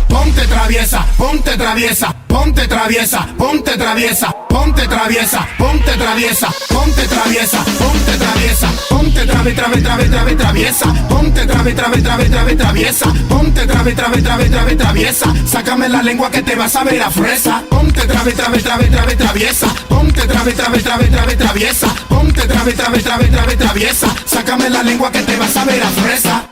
Ponte traviesa, ponte traviesa, ponte traviesa, ponte traviesa, ponte traviesa, ponte traviesa, ponte traviesa, ponte traviesa, ponte traviesa, ponte traviesa, ponte traviesa, sácame la lengua que te vas a ver a fresa. Ponte traviesa, ponte traviesa, ponte traviesa, sácame la lengua que te vas a ver a fresa.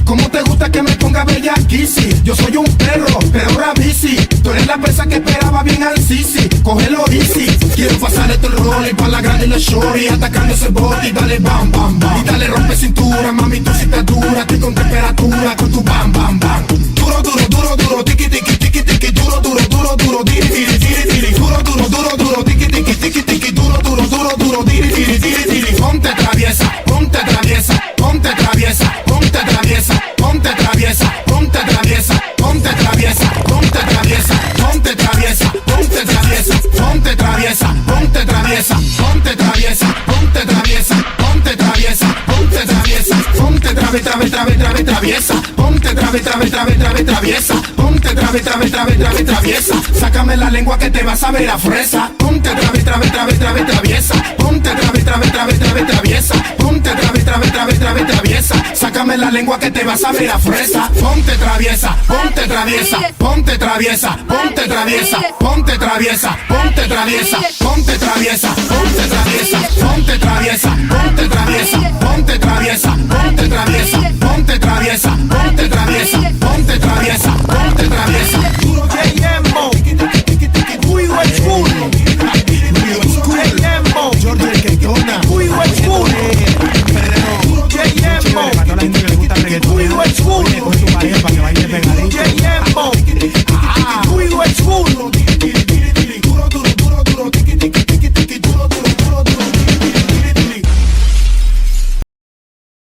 ¿Cómo te gusta que me ponga bellaquisi? Yo soy un perro, pero ahora bici. Tú eres la presa que esperaba bien al sisi. Cógelo easy. Quiero pasar esto el rol y pa' la grande y la shorty, atacando ese bote y dale bam bam bam. Y dale rompe cintura, mami, tú si estás dura. Estoy con temperatura, con tu bam bam bam. Duro, duro, duro, duro, tiki, tiki, tiki, tiki. Duro, duro, duro, duro, diri, diri, diri, diri. Duro, duro, duro, duro, tiki, tiki, tiki, tiki. Duro, duro, duro, duro, diri, diri, diri, diri. Ponte traviesa, ponte traviesa, ponte traviesa, ponte traviesa, ponte traviesa, ponte traviesa, ponte traviesa, ponte traviesa, ponte traviesa, ponte traviesa, ponte traviesa, ponte traviesa, ponte traviesa, ponte traviesa, ponte traviesa, ponte traviesa, ponte traviesa, ponte traviesa, ponte traviesa, sácame la lengua que te vas a ver a fresa. Ponte traviesa, ponte traviesa, ponte traviesa, sácame la lengua que te vas a ver a fresa. Ponte traviesa, ponte traviesa, ponte traviesa, ponte traviesa, ponte traviesa, ponte traviesa, ponte traviesa, ponte traviesa, ponte traviesa, ponte traviesa, ponte traviesa, ponte traviesa, ponte traviesa,